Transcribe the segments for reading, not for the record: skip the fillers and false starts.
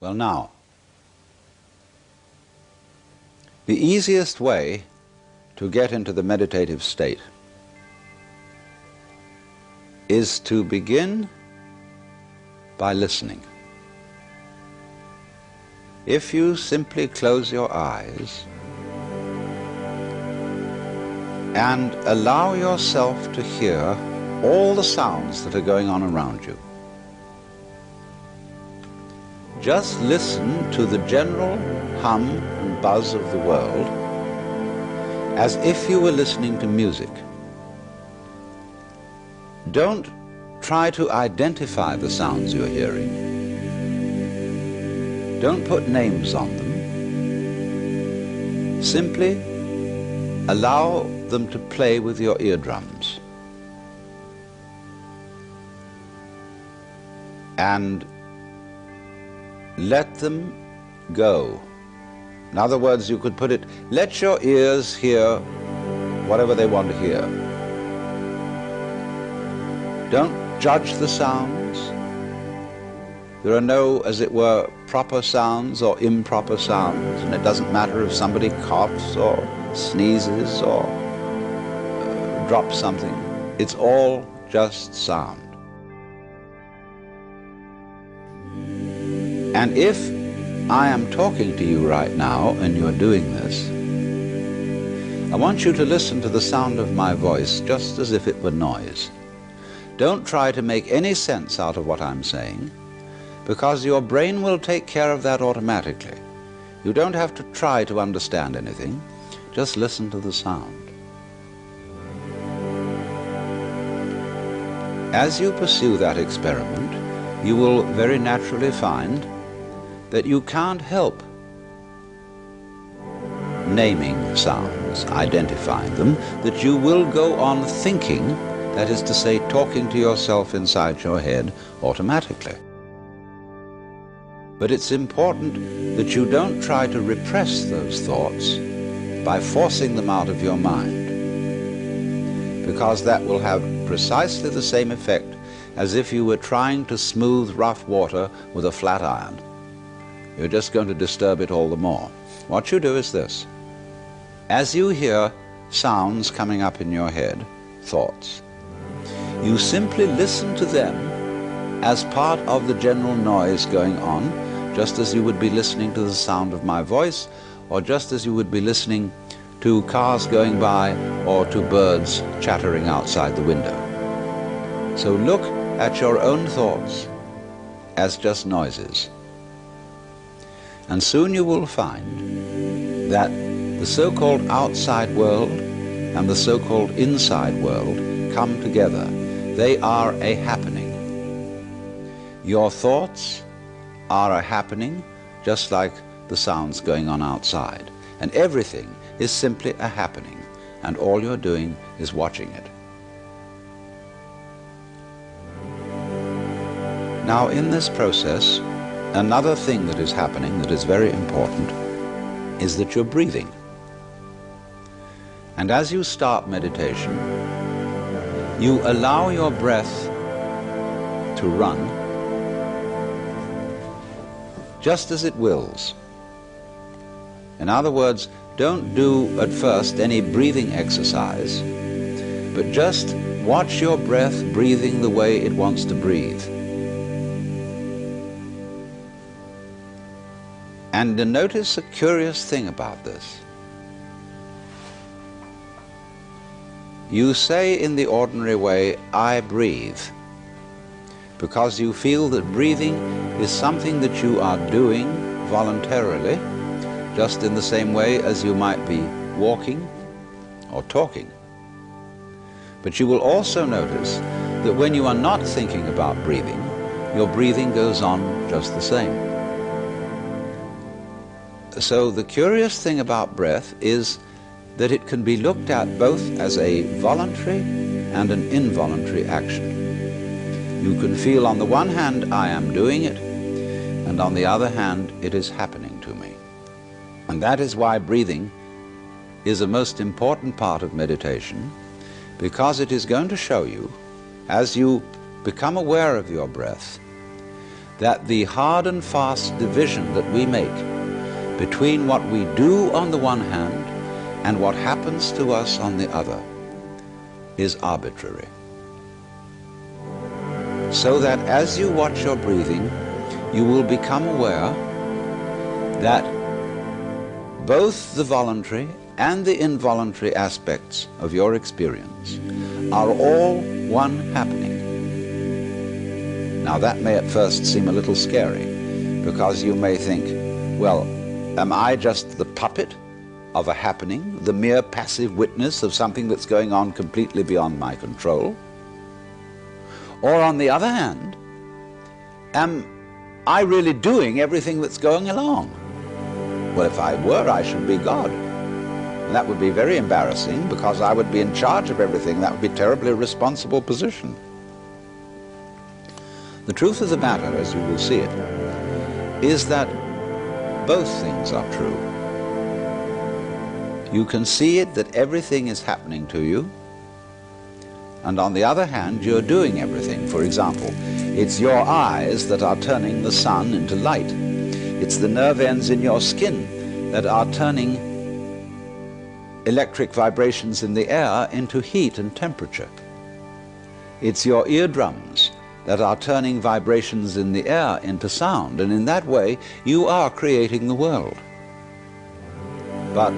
Well, now, the easiest way to get into the meditative state is to begin by listening. If you simply close your eyes and allow yourself to hear all the sounds that are going on around you, just listen to the general hum and buzz of the world as if you were listening to music. Don't try to identify the sounds you're hearing. Don't put names on them. Simply allow them to play with your eardrums. And let them go. In other words, you could put it, let your ears hear whatever they want to hear. Don't judge the sounds. There are no, as it were, proper sounds or improper sounds, and it doesn't matter if somebody coughs or sneezes or drops something. It's all just sound. And if I am talking to you right now and you're doing this, I want you to listen to the sound of my voice just as if it were noise. Don't try to make any sense out of what I'm saying, because your brain will take care of that automatically. You don't have to try to understand anything. Just listen to the sound. As you pursue that experiment, you will very naturally find that you can't help naming sounds, identifying them, that you will go on thinking, that is to say, talking to yourself inside your head automatically. But it's important that you don't try to repress those thoughts by forcing them out of your mind, because that will have precisely the same effect as if you were trying to smooth rough water with a flat iron. You're just going to disturb it all the more. What you do is this. As you hear sounds coming up in your head, thoughts, you simply listen to them as part of the general noise going on, just as you would be listening to the sound of my voice, or just as you would be listening to cars going by or to birds chattering outside the window. So look at your own thoughts as just noises. And soon you will find that the so-called outside world and the so-called inside world come together. They are a happening. Your thoughts are a happening, just like the sounds going on outside. And everything is simply a happening, and all you're doing is watching it. Now, in this process, another thing that is happening that is very important is that you're breathing. And as you start meditation, you allow your breath to run just as it wills. In other words, don't do at first any breathing exercise, but just watch your breath breathing the way it wants to breathe. And notice a curious thing about this. You say in the ordinary way, I breathe, because you feel that breathing is something that you are doing voluntarily, just in the same way as you might be walking or talking. But you will also notice that when you are not thinking about breathing, your breathing goes on just the same. So the curious thing about breath is that it can be looked at both as a voluntary and an involuntary action. You can feel on the one hand, I am doing it, and on the other hand, it is happening to me. And that is why breathing is a most important part of meditation, because it is going to show you, as you become aware of your breath, that the hard and fast division that we make between what we do on the one hand and what happens to us on the other is arbitrary. So that as you watch your breathing, you will become aware that both the voluntary and the involuntary aspects of your experience are all one happening. Now that may at first seem a little scary, because you may think, well, am I just the puppet of a happening, the mere passive witness of something that's going on completely beyond my control? Or on the other hand, am I really doing everything that's going along? Well, if I were, I should be God. And that would be very embarrassing, because I would be in charge of everything. That would be a terribly irresponsible position. The truth of the matter, as you will see it, is that both things are true. You can see it that everything is happening to you, and on the other hand, you're doing everything. For example, it's your eyes that are turning the sun into light. It's the nerve ends in your skin that are turning electric vibrations in the air into heat and temperature. It's your eardrums that are turning vibrations in the air into sound, and in that way you are creating the world. But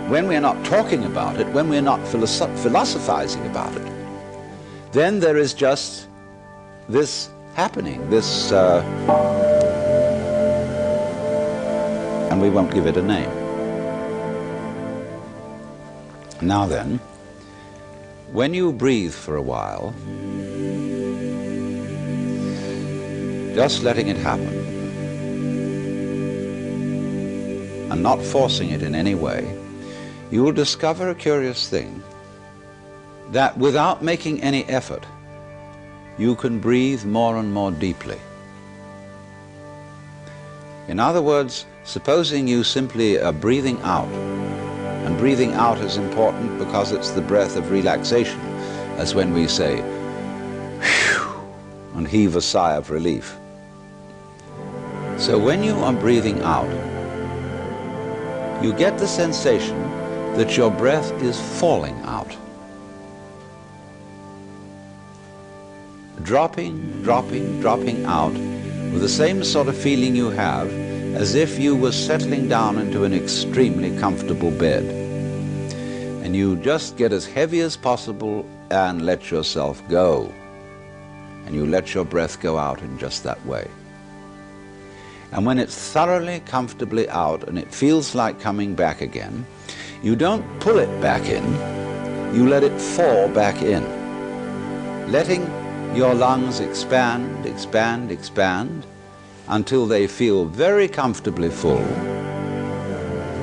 when we're not talking about it, when we're not philosophizing about it, then there is just this happening, this, and we won't give it a name. Now then, when you breathe for a while, just letting it happen and not forcing it in any way, you will discover a curious thing, that without making any effort, you can breathe more and more deeply. In other words, supposing you simply are breathing out, and breathing out is important because it's the breath of relaxation, as when we say, whew, and heave a sigh of relief. So when you are breathing out, you get the sensation that your breath is falling out. Dropping, dropping, dropping out with the same sort of feeling you have as if you were settling down into an extremely comfortable bed. And you just get as heavy as possible and let yourself go. And you let your breath go out in just that way. And when it's thoroughly, comfortably out and it feels like coming back again, you don't pull it back in, you let it fall back in, letting your lungs expand, expand, expand, until they feel very comfortably full.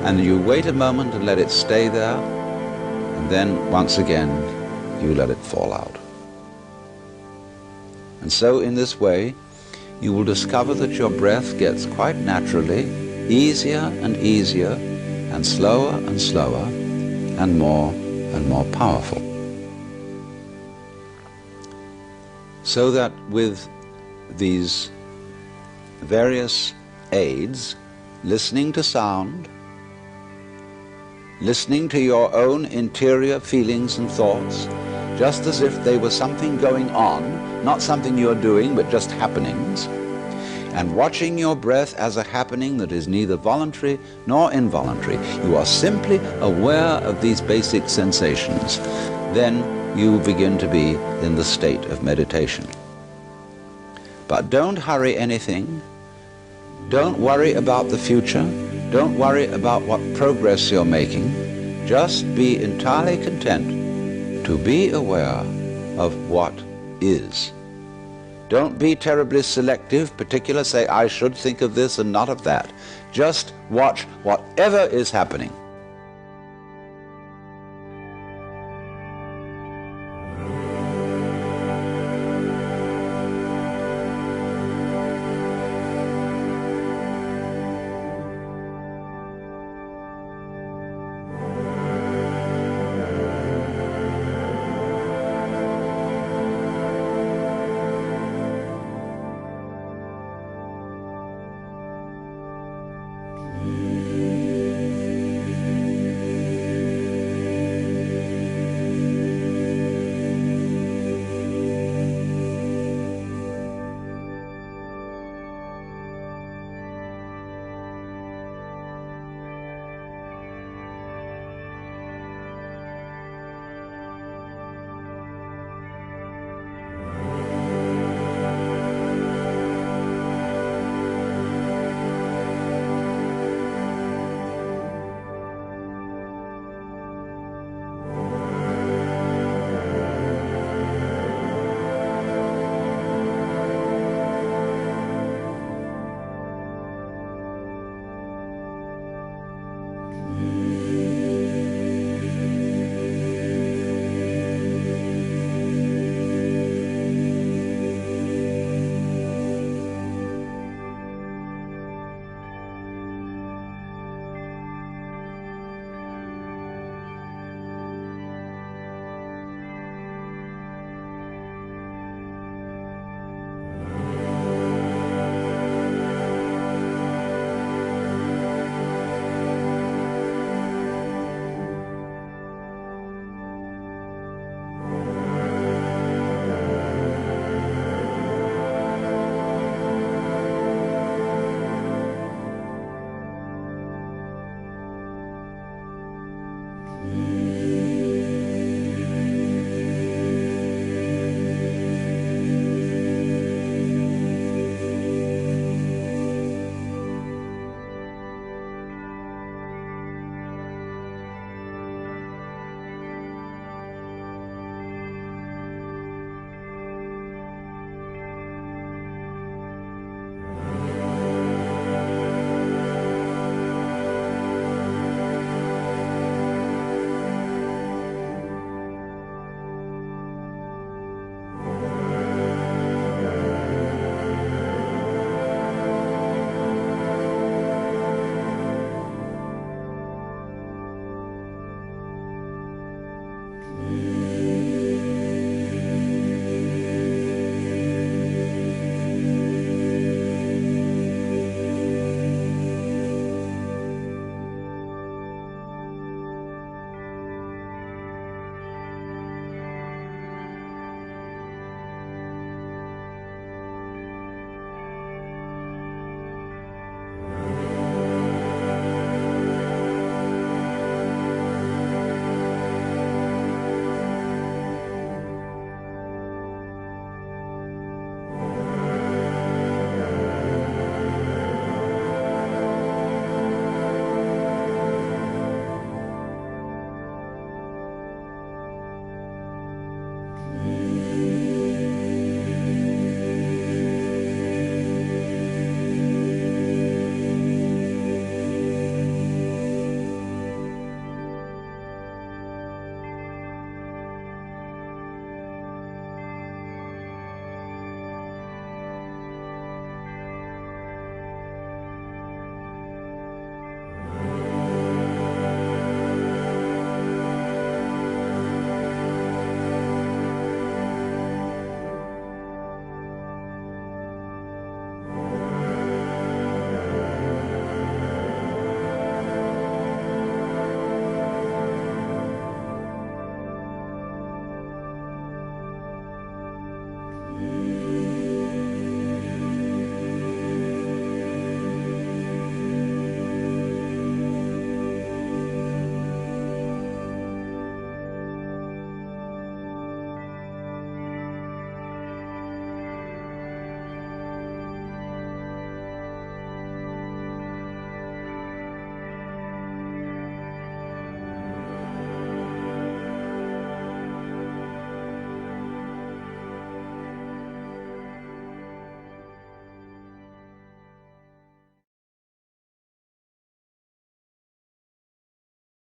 And you wait a moment and let it stay there, and then once again you let it fall out. And so in this way you will discover that your breath gets quite naturally easier and easier, and slower and slower, and more powerful. So that with these various aids, listening to sound, listening to your own interior feelings and thoughts, just as if they were something going on, not something you're doing, but just happenings, and watching your breath as a happening that is neither voluntary nor involuntary, you are simply aware of these basic sensations, then you begin to be in the state of meditation. But don't hurry anything. Don't worry about the future. Don't worry about what progress you're making. Just be entirely content to be aware of what is. Don't be terribly selective, particular, say, I should think of this and not of that. Just watch whatever is happening.